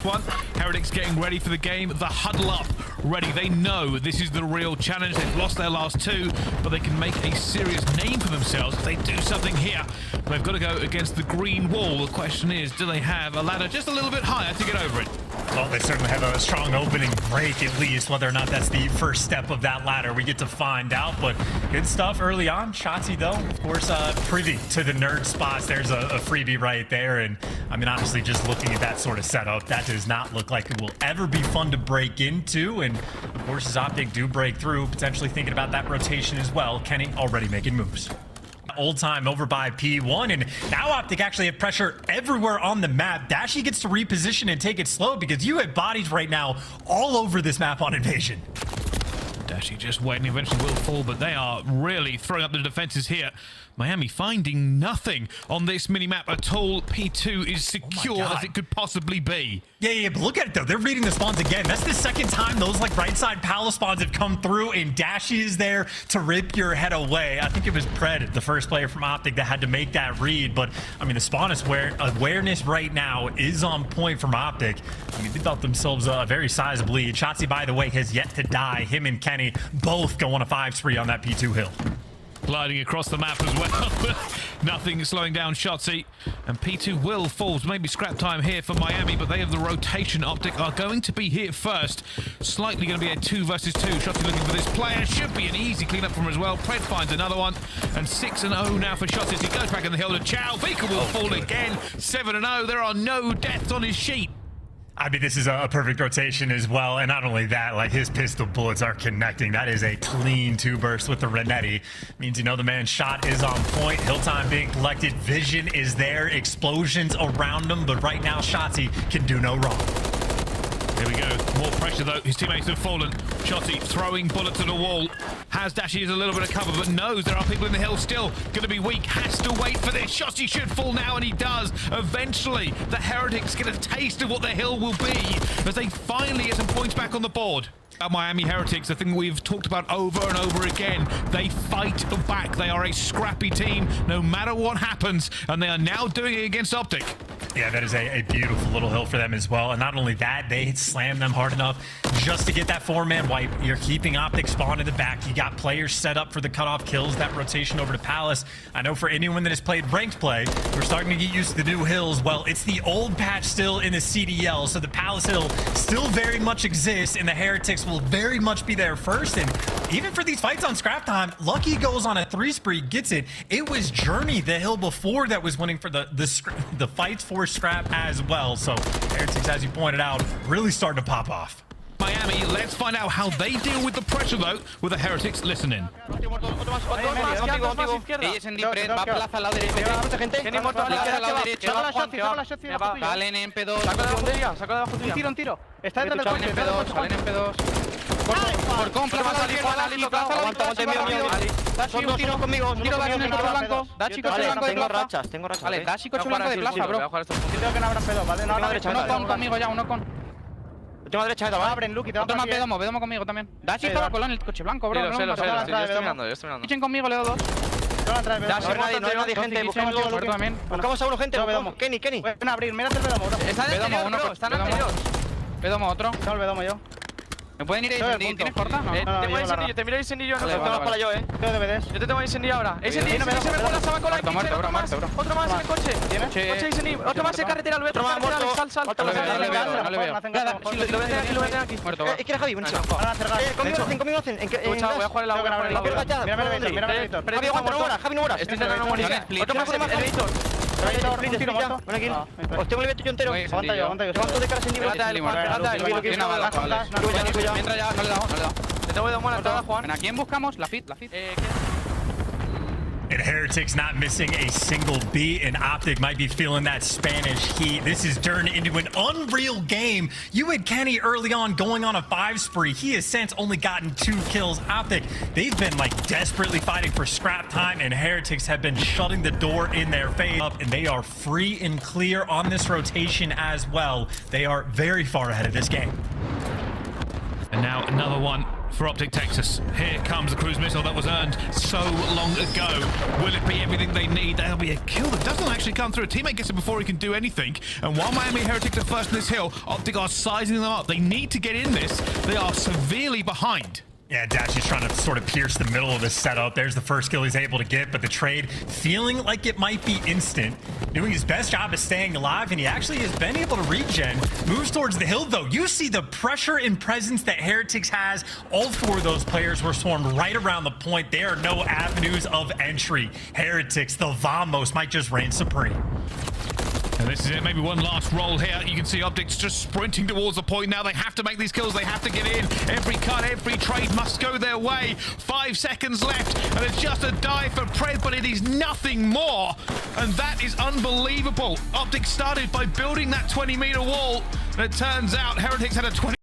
One, Heretics getting ready for the game, the huddle up, ready. They know this is the real challenge. They've lost their last two, but they can make a serious name for themselves if they do something here. They've got to go against the green wall. The question is, do they have a ladder just a little bit higher to get over it? Well, they certainly have a strong opening break, at least. Whether or not that's the first step of that ladder, we get to find out. But good stuff early on. Shotzzy, though, of course, privy to the nerd spots. There's a freebie right there. And, I mean, honestly, just looking at that sort of setup, that does not look like it will ever be fun to break into. And, of course, as OpTic do break through, potentially thinking about that rotation as well. Kenny already making moves. Old time over by P1, and now OpTic actually have pressure everywhere on the map. Dashy gets to reposition and take it slow because you have bodies right now all over this map on Invasion. Dashy just waiting, eventually will fall, but they are really throwing up the defenses here. Miami finding nothing on this mini-map at all. P2 is secure as it could possibly be. Yeah, but look at it though. They're reading the spawns again. That's the second time those like right side palace spawns have come through, and Dashy is there to rip your head away. I think it was Pred, the first player from OpTic, that had to make that read. But I mean, the spawn awareness right now is on point from OpTic. I mean, they built themselves a very sizable lead. Shotzzy, by the way, has yet to die. Him and Kenny both go on a 5 spree on that P2 hill. Gliding across the map as well. Nothing slowing down Shotzzy. And P2 will fall. Maybe scrap time here for Miami, but they have the rotation. OpTic are going to be here first. Slightly going to be a 2 versus 2. Shotzzy looking for this player. Should be an easy cleanup from him as well. Pred finds another one. And 6-0 now for Shotzzy as he goes back in the hill to Chow. Vika will fall again. 7-0. There are no deaths on his sheet. I mean, this is a perfect rotation as well. And not only that, like his pistol bullets are connecting. That is a clean 2 burst with the Renetti. Means, you know, the man's shot is on point. Hill time being collected. Vision is there. Explosions around him. But right now, Shotzzy can do no wrong. Here we go. More pressure, though. His teammates have fallen. Shotzzy throwing bullets at the wall. Has Dashy as a little bit of cover, but knows there are people in the hill still. Going to be weak. Has to wait for this. Shotzzy should fall now, and he does. Eventually, the Heretics get a taste of what the hill will be as they finally get some points back on the board. Miami Heretics, the thing we've talked about over and over again. They fight back. They are a scrappy team, no matter what happens, and they are now doing it against OpTic. Yeah, that is a beautiful little hill for them as well. And not only that, they slam them hard enough just to get that 4-man wipe. You're keeping OpTic spawn in the back. You got players set up for the cutoff kills, that rotation over to Palace. I know for anyone that has played ranked play, we're starting to get used to the new hills. Well, it's the old patch still in the CDL, so the Palace hill still very much exists, and the Heretics will very much be there first. And even for these fights on scrap time, Lucky goes on a 3 spree, gets it. It was Journey, the hill before, that was winning for the fights for scrap as well. So Heretics, as you pointed out, really starting to pop off. Miami, let's find out how they deal with the pressure, though, with the Heretics listening. Por compra va a salir un tiro conmigo, un tiro en el coche blanco. Dashy coche blanco de plaza. Tengo racha. Vale, Dashy coche blanco de plaza, bro. Creo que no habrán pedo, ¿vale? No habrá derecha. Uno con conmigo ya, uno con. Última derecha, ¿vale? Abren, Lucky, te va a pasar. Otro más pedomo conmigo también. Dashy estaba colado en el coche blanco, bro. Lo sé, yo estoy mirando. Echen conmigo, le doy 2. No hay nadie, gente. Buscamos a uno, gente. Kenny. Ven a abrir, mírate el pedomo, bro. Está en anterior, bro. Está en anterior. Pedomo otro. Está el pedomo yo. ¿Me pueden ir a incendiar? ¿Tienes corta? No. Tengo incendio, te miro el incendio. No tengo más para yo, Tengo DVDs. Yo te tengo incendio ahora. Ese se me cola, se va a colar. Otro más en el coche. Coche incendio. Otro más en carretera, otro más muerto. Sal. No le veo. Lo ven aquí. Muerto. Es que era Javi, buenísimo. Conmigo hacen. Voy a jugar el agua. Mírame el editor. Javi no mueras. Estoy intentando morir. Otro más en el editor. Os tengo el evento yo entero. Aguanta yo. Levanto de cara sin nivel. Mientras ya, no le he dado. Te tengo que dar buena entrada, Juan. ¿A quién buscamos? La fit. And Heretics not missing a single beat, and OpTic might be feeling that Spanish heat. This has turned into an unreal game. You had Kenny early on going on a 5 spree. He has since only gotten 2 kills. OpTic, they've been like desperately fighting for scrap time, and Heretics have been shutting the door in their face up, and they are free and clear on this rotation as well. They are very far ahead of this game. And now another one for OpTic Texas. Here comes the cruise missile that was earned so long ago. Will it be everything they need? That'll be a kill that doesn't actually come through. A teammate gets it before he can do anything. And while Miami Heretics are first in this hill, OpTic are sizing them up. They need to get in this. They are severely behind. Yeah, Dashy's trying to sort of pierce the middle of this setup. There's the first kill he's able to get, but the trade feeling like it might be instant. Doing his best job of staying alive, and he actually has been able to regen. Moves towards the hill, though. You see the pressure and presence that Heretics has. All four of those players were swarmed right around the point. There are no avenues of entry. Heretics, the Vamos, might just reign supreme. And this is it, maybe one last roll here. You can see OpTic's just sprinting towards the point now. They have to make these kills, they have to get in. Every cut, every trade must go their way. 5 seconds left, and it's just a dive for Pred, but it is nothing more. And that is unbelievable. OpTic started by building that 20-meter wall, and it turns out Heretics had a 20.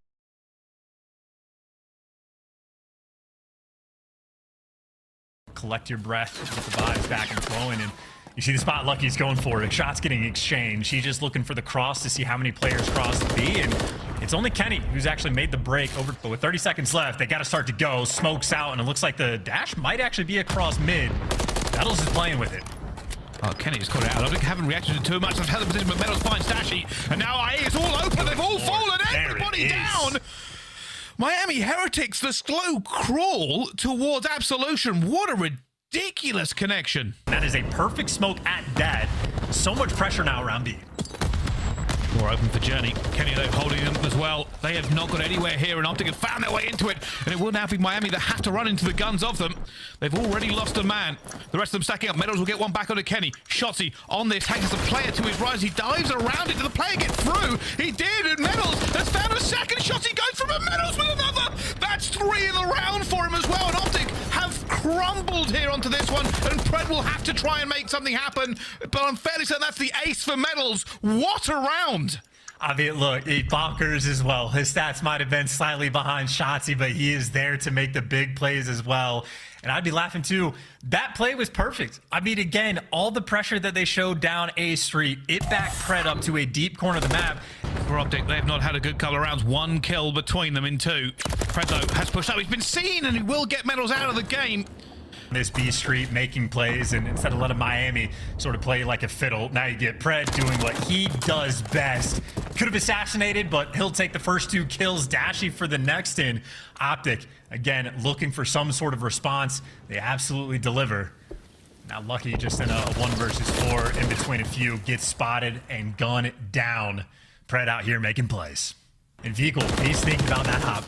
Collect your breath, get the vibes back and flowing, and you see the spot Lucky's going for it. Shots getting exchanged. He's just looking for the cross to see how many players cross the B, and it's only Kenny who's actually made the break over. But with 30 seconds left, they got to start to go. Smokes out, and it looks like the dash might actually be across mid. Metals is playing with it. Oh, Kenny just caught it out. I haven't reacted to too much. I've held the position, but Metals finds Dashy, and now IA is all open. They've all fallen. Everybody down. Miami Heretics, the slow crawl towards absolution. What a ridiculous connection. That is a perfect smoke at that. So much pressure now around B. More open for Journey. Kenny, though, holding them as well. They have not got anywhere here, and OpTic have found their way into it. And it will now be Miami that have to run into the guns of them. They've already lost a man. The rest of them stacking up. Metals will get one back onto Kenny. Shotzzy on this. Hangs the player to his right. He dives around it. Did the player get through? He did, and Metals has found a second. Shotzzy goes from a Metals with another. That's 3 in the round for him as well. And OpTic have crumbled here onto this one, and Pred will have to try and make something happen. But I'm fairly certain that's the ace for Metals. What a round! I mean, look, he bonkers as well. His stats might have been slightly behind Shotzzy, but he is there to make the big plays as well. And I'd be laughing too. That play was perfect. I mean, again, all the pressure that they showed down A Street, it backed Pred up to a deep corner of the map. For OpTic, they have not had a good couple of rounds. 1 kill between them in 2. Pred, though, has pushed up. He's been seen, and he will get Metals out of the game. This B Street making plays, and instead of letting Miami sort of play like a fiddle, now you get Pred doing what he does best. Could have assassinated, but he'll take the first 2 kills. Dashy for the next in. OpTic, again, looking for some sort of response. They absolutely deliver. Now Lucky just in a 1 versus 4 in between a few, gets spotted and gunned down. Pred out here making plays. And Vehicle, he's thinking about that hop.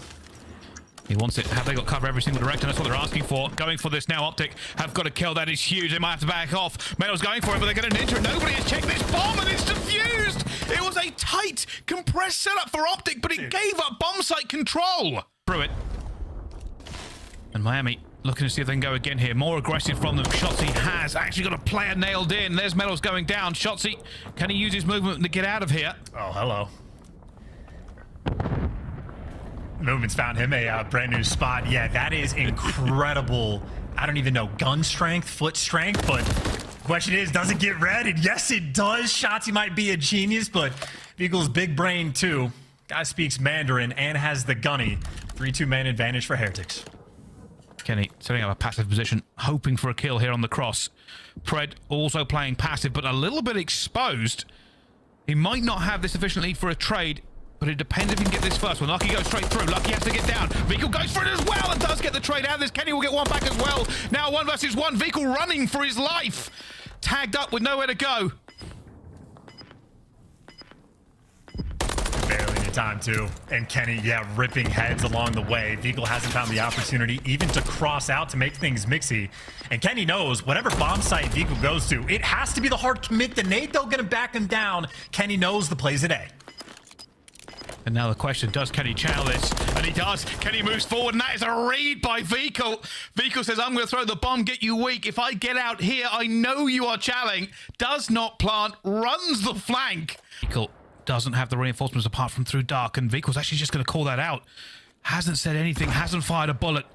He wants it. Have they got cover every single direction? That's what they're asking for. Going for this now. OpTic have got a kill. That is huge. They might have to back off. Metal's going for it, but they're going to ninja. Nobody has checked this bomb, and it's defused. It was a tight, compressed setup for OpTic, but it gave up bomb site control. Through it. And Miami looking to see if they can go again here. More aggressive from them. Shotzzy has actually got a player nailed in. There's Metals going down. Shotzzy, can he use his movement to get out of here? Oh, hello. Movement's found him a brand new spot. Yeah, that is incredible. I don't even know, gun strength, foot strength, but question is, does it get red? And yes, it does. Shotzzy might be a genius, but Beagle's big brain too. Guy speaks Mandarin and has the gunny. 3-2 man advantage for Heretics. Kenny setting up a passive position, hoping for a kill here on the cross. Pred also playing passive, but a little bit exposed. He might not have the sufficient lead for a trade, but it depends if he can get this first one. Lucky goes straight through. Lucky has to get down. Vehicle goes for it as well and does get the trade out of this. Kenny will get one back as well. Now 1 versus 1. Vehicle running for his life. Tagged up with nowhere to go. Barely any time too. And Kenny, yeah, ripping heads along the way. Vehicle hasn't found the opportunity even to cross out to make things mixy. And Kenny knows whatever bomb site Vehicle goes to, it has to be the hard commit. The nade, though, gonna back him down. Kenny knows the plays of day. And now the question, does Kenny channel this? And he does. Kenny moves forward, and that is a read by Vehicle. Vehicle says, I'm going to throw the bomb, get you weak. If I get out here, I know you are channeling. Does not plant, runs the flank. Vehicle doesn't have the reinforcements apart from through dark, and Vehicle's actually just going to call that out. Hasn't said anything, hasn't fired a bullet.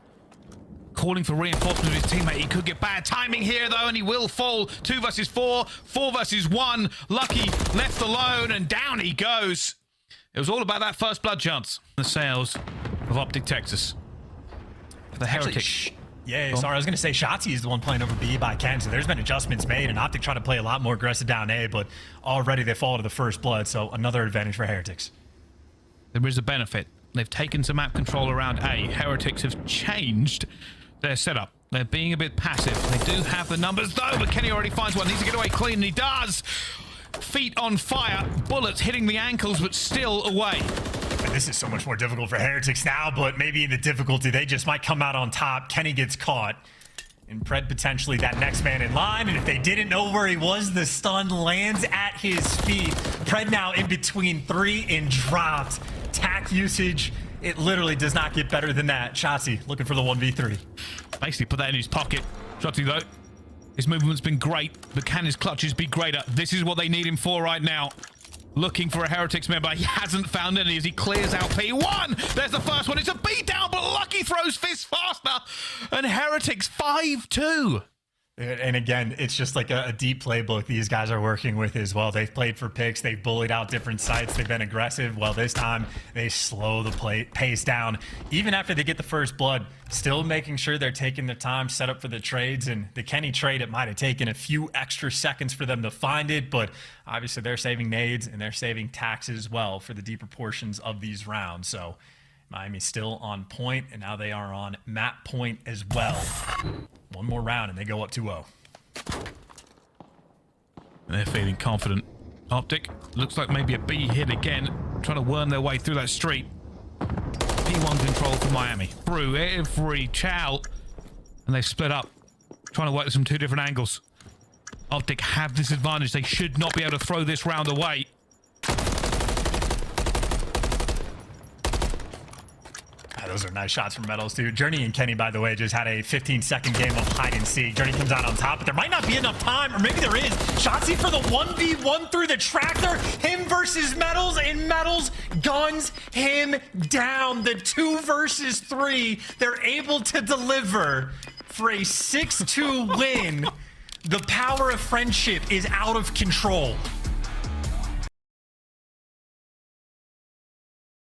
Calling for reinforcement of his teammate. He could get bad timing here, though, and he will fall. 2 versus 4, 4 versus 1. Lucky left alone, and down he goes. It was all about that first blood chance. The sales of OpTic Texas. the Heretics. Actually, yeah, sorry, I was going to say Shotzzy is the one playing over B by Ken, so there's been adjustments made, and OpTic trying to play a lot more aggressive down A, but already they fall to the first blood, so another advantage for Heretics. There is a benefit. They've taken some map control around A. Heretics have changed their setup. They're being a bit passive. They do have the numbers, though, but Kenny already finds one. Needs to get away clean, and he does. Feet on fire, bullets hitting the ankles, but still away. And this is so much more difficult for Heretics now, but maybe in the difficulty, they just might come out on top. Kenny gets caught. And Pred potentially that next man in line, and if they didn't know where he was, the stun lands at his feet. Pred now in between 3 and dropped. Tac usage, it literally does not get better than that. Shotzzy looking for the 1v3. Basically put that in his pocket. Shotzzy, though, his movement's been great, but can his clutches be greater? This is what they need him for right now. Looking for a Heretics member. He hasn't found any as he clears out P1. There's the first one. It's a beatdown, but Lucky throws fists faster. And Heretics 5-2. And again, it's just like a deep playbook these guys are working with as well. They've played for picks. They've bullied out different sites. They've been aggressive. Well, this time they slow the pace down. Even after they get the first blood, still making sure they're taking their time, set up for the trades. And the Kenny trade, it might have taken a few extra seconds for them to find it. But obviously they're saving nades and they're saving taxes as well for the deeper portions of these rounds. So Miami's still on point, and now they are on map point as well. One more round, and they go up 2-0. They're feeling confident. OpTic looks like maybe a B hit again, trying to worm their way through that street. P1 control for Miami. Through every chow, and they've split up, trying to work this from 2 different angles. OpTic have this advantage. They should not be able to throw this round away. Those are nice shots from Metals, too. Journey and Kenny, by the way, just had a 15-second game of hide and seek. Journey comes out on top, but there might not be enough time, or maybe there is. Shotzzy for the 1v1 through the tractor. Him versus Metals, and Metals guns him down. The 2 versus 3, they're able to deliver for a 6-2 win. The power of friendship is out of control.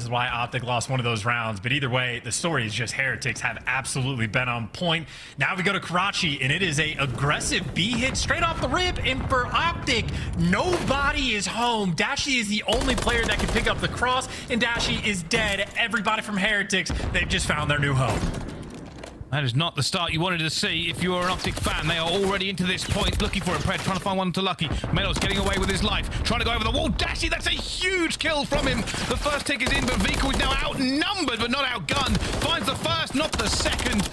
Why OpTic lost one of those rounds, but either way, the story is just Heretics have absolutely been on point. Now we go to Karachi, and it is a aggressive B hit straight off the rip, and for OpTic, nobody is home. Dashy is the only player that can pick up the cross, and Dashy is dead. Everybody from Heretics, they've just found their new home. That is not the start you wanted to see if you were an OpTic fan. They are already into this point, looking for a Pred, trying to find one to Lucky. Meadows getting away with his life, trying to go over the wall. Dashy, that's a huge kill from him. The first tick is in, but Vico is now outnumbered, but not outgunned. Finds the first, not the second.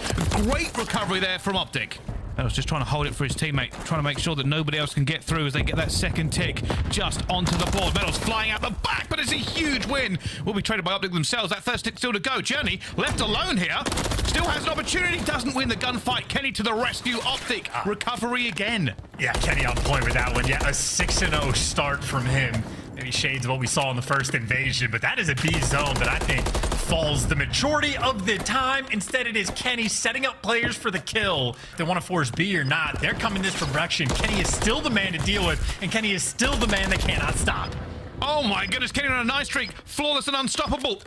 Great recovery there from OpTic. Meadows just trying to hold it for his teammate, trying to make sure that nobody else can get through as they get that second tick just onto the board. Meadows flying out the back, but it's a huge win. Will be traded by OpTic themselves. That first tick still to go. Journey left alone here. Still has an opportunity. Doesn't win the gunfight. Kenny to the rescue. OpTic recovery again. Yeah, Kenny on point with that one. Yeah, a 6-0 start from him. Maybe shades of what we saw in the first invasion, but that is a B zone that I think falls the majority of the time. Instead, it is Kenny setting up players for the kill. They want to force B or not. They're coming this direction. Kenny is still the man to deal with, and Kenny is still the man that cannot stop. Oh my goodness, Kenny on a nice streak. Flawless and unstoppable.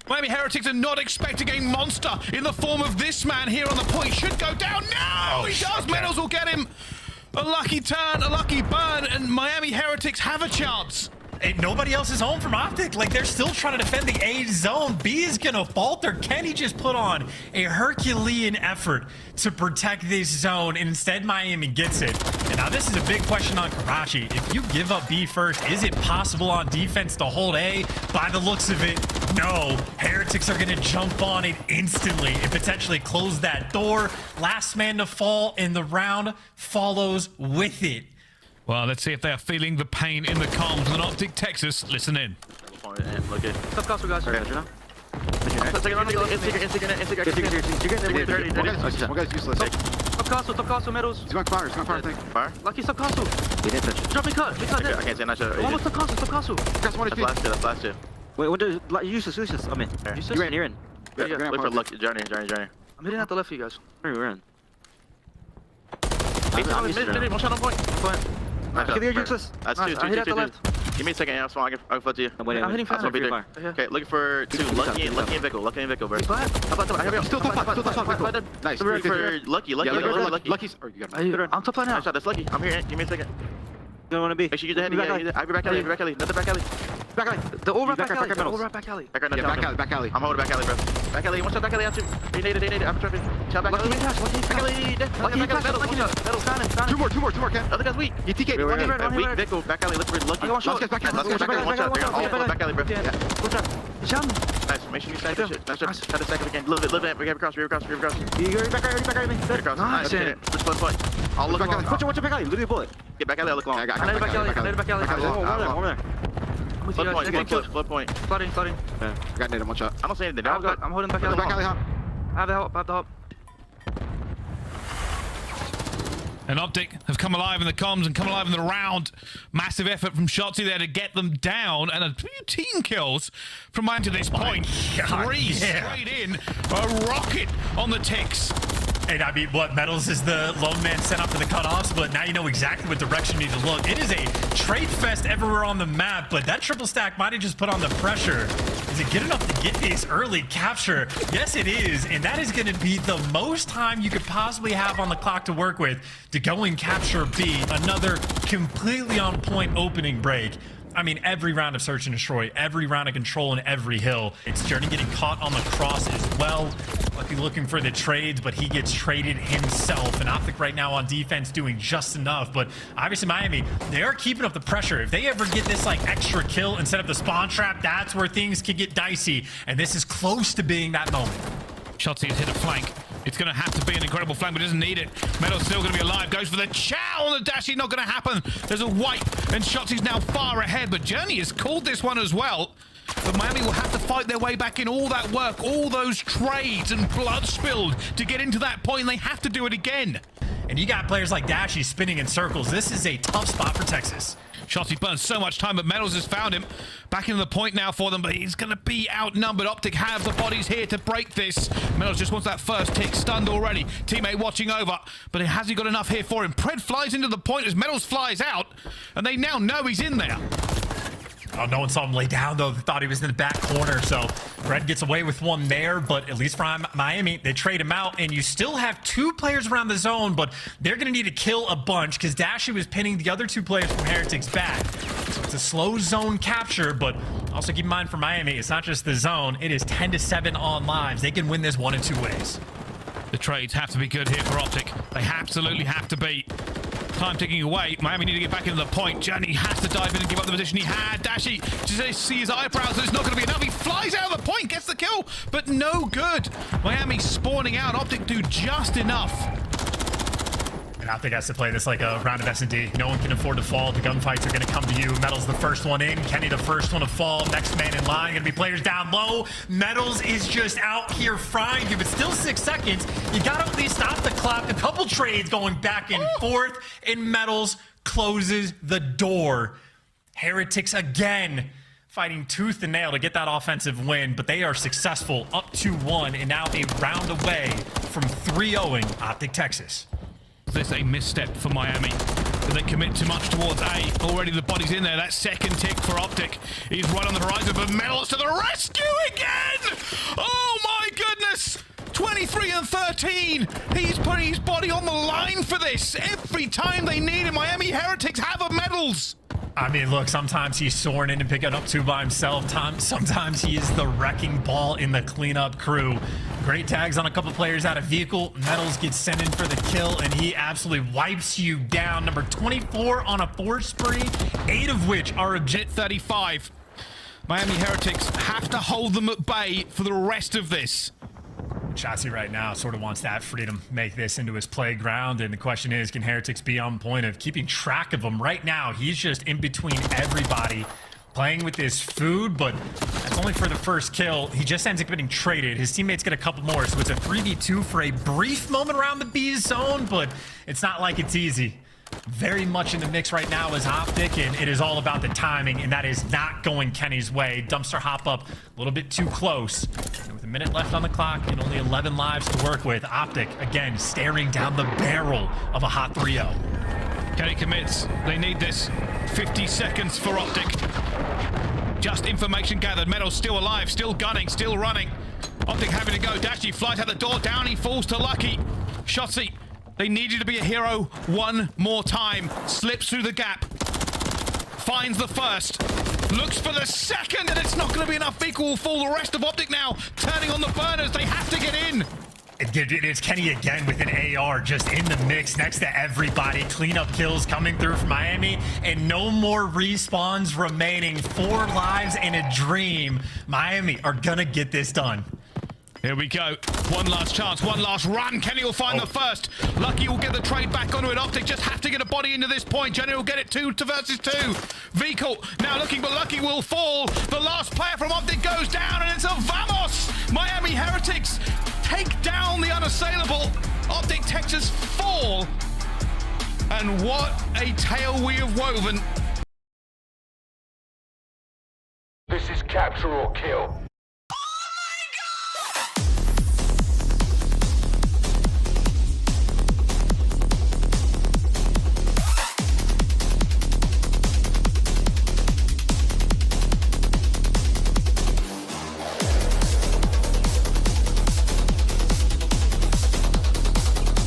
Miami Heretics are not expecting a monster in the form of this man here on the point. Should go down. No, he does. Okay. Meadows will get him. A lucky turn, a lucky burn, and Miami Heretics have a chance. And nobody else is home from OpTic. Like, they're still trying to defend the A zone. B is gonna falter. Kenny just put on a Herculean effort to protect this zone, and instead Miami gets it. And now this is a big question on Karachi. If you give up B first, is it possible on defense to hold A? By the looks of it, no. Heretics are gonna jump on it instantly and potentially close that door. Last man to fall, and the round follows with it. Well, let's see if they are feeling the pain in the comms. And OpTic Texas, listen in. Okay. Stop castle, guys. Okay. One guy's useless. Top castle, Meadows. He's going fire, I think. Fire? Lucky, stop castle. He didn't touch it. Drop me cut. I can't say not sure. Almost top castle. Guys, one HP. That's last two. Wait, what does useless? I'm in. Useless? You're in. Wait for Lucky. Journey. I'm hitting at the left for you guys. We're in. Mid, one shot on point. Give me your useless. That's two. I hit at the left. Give me a second, I'll flood to you. I'm waiting. I'll be there. Okay, looking for 2. Lucky and Vickle. Lucky and Vickle, bro. Still top 5. Nice. Looking for Lucky. Lucky's. Oh, you got him. I'm top line now. That's Lucky. I'm here. Give me a second. You don't want to be. Make sure you get the head. I'll be back alley. Another back alley. Back alley. The all right Back back alley. alley. All right back alley. Back right Yeah, now. back alley. I'm holding back alley, bro. Back alley. One shot back alley out too. They need it. I'm trying to shot back alley. Back alley. Metal. Standing. Two more, Ken. Other guy's weak. You TK. Weak Vickle. Back alley. Look for Lucky. Last guy's back alley. One shot. They're all back alley, bro. Jump. Nice. Make sure you stack that shit. Nice. Try to stack it again. Live it. We have across. You back alley. Across. Nice. Just flip point. I'll look Back alley. long. Watch your back alley. Literally a bullet. Get back alley. I'll look long. I got I know back alley. One there. Flip point. Flip point. Flooding. I got Nate in one shot. I don't say anything. I'm holding back alley. Back alley, huh? I have the help. And OpTic have come alive in the comms and come alive in the round. Massive effort from Shotzzy there to get them down, and a few team kills from mine to this point. 3 straight in. A rocket on the ticks. And I mean, what, Metals is the lone man sent up for the cutoffs, but now you know exactly what direction you need to look. It is a trade fest everywhere on the map, but that triple stack might have just put on the pressure. Is it good enough to get this early capture? Yes, it is, and that is going to be the most time you could possibly have on the clock to work with to go and capture B. Another completely on point opening break. I mean, every round of search and destroy, every round of control, and every hill. It's Journey getting caught on the cross as well. Lucky looking for the trades, but he gets traded himself. And OpTic right now on defense doing just enough. But obviously Miami, they are keeping up the pressure. If they ever get this like extra kill instead of the spawn trap, that's where things could get dicey. And this is close to being that moment. Shotzzy has hit a flank. It's going to have to be an incredible flank, but doesn't need it. Metal's still going to be alive. Goes for the chow on the Dashy. Not going to happen. There's a wipe, and Shotzy's now far ahead. But Journey has called this one as well. But Miami will have to fight their way back in. All that work, all those trades and blood spilled to get into that point. They have to do it again. And you got players like Dashy spinning in circles. This is a tough spot for Texas. Shotzzy burns so much time, but Metals has found him. Back into the point now for them, but he's going to be outnumbered. OpTic have the bodies here to break this. Metals just wants that first tick, stunned already. Teammate watching over, but has he got enough here for him? Pred flies into the point as Metals flies out, and they now know he's in there. Oh, no one saw him lay down, though. They thought he was in the back corner, so Red gets away with one there, but at least for Miami, they trade him out, and you still have 2 players around the zone, but they're going to need to kill a bunch because Dashy was pinning the other 2 players from Heretics back. So it's a slow zone capture, but also keep in mind for Miami, it's not just the zone. It is 10-7 on lives. They can win this 1 of 2 ways. The trades have to be good here for OpTic. They absolutely have to be. Time ticking away. Miami need to get back into the point. Journey has to dive in and give up the position he had. Dashy just see his eyebrows. It's not going to be enough. He flies out of the point, gets the kill, but no good. Miami spawning out. OpTic do just enough. And OpTic has to play this like a round of S&D. No one can afford to fall. The gunfights are going to come to you. Metal's the first one in. Kenny the first one to fall. Next man in line. Going to be players down low. Metals is just out here frying you, but still 6 seconds. You got to at least stop the clock. A couple trades going back and forth, and Metals closes the door. Heretics again fighting tooth and nail to get that offensive win, but they are successful, up 2-1, and now a round away from 3-0ing OpTic Texas. This a misstep for Miami. They commit too much towards A. Already the body's in there. That second tick for OpTic. He's right on the horizon, but Metals to the rescue again! Oh my goodness! 23 and 13. He's putting his body on the line for this. Every time they need him, Miami Heretics have a Metals. I mean, look, sometimes he's soaring in and picking up 2 by himself. Sometimes he is the wrecking ball in the cleanup crew. Great tags on a couple players out of vehicle. Metals gets sent in for the kill, and he absolutely wipes you down. Number 24 on a 4 spree, 8 of which are Jet 35. Miami Heretics have to hold them at bay for the rest of this. Shotzzy right now sort of wants that freedom, make this into his playground, and the question is, can Heretics be on point of keeping track of him? Right now, he's just in between everybody, playing with his food, but that's only for the first kill. He just ends up getting traded. His teammates get a couple more, so it's a 3v2 for a brief moment around the B zone, but it's not like it's easy. Very much in the mix right now is OpTic, and it is all about the timing, and that is not going Kenny's way. Dumpster hop up a little bit too close. And with a minute left on the clock and only 11 lives to work with, OpTic, again, staring down the barrel of a hot 3-0. Kenny commits. They need this. 50 seconds for OpTic. Just information gathered. Meadows still alive, still gunning, still running. OpTic having to go. Dashy flies out the door. Down he falls to Lucky. Shotzzy, they need you to be a hero one more time. Slips through the gap. Finds the first. Looks for the second, and it's not going to be enough. Equal will fall. The rest of OpTic now turning on the burners. They have to get in. It's Kenny again with an AR just in the mix next to everybody. Cleanup kills coming through from Miami, and no more respawns remaining. 4 lives in a dream. Miami are gonna get this done. Here we go. One last chance, one last run. Kenny will find the first. Lucky will get the trade back onto it. OpTic just have to get a body into this point. Jenny will get it 2 versus 2. Vehicle now looking, but Lucky will fall. The last player from OpTic goes down, and it's a Vamos! Miami Heretics take down the unassailable. OpTic Texas fall. And what a tale we have woven. This is capture or kill.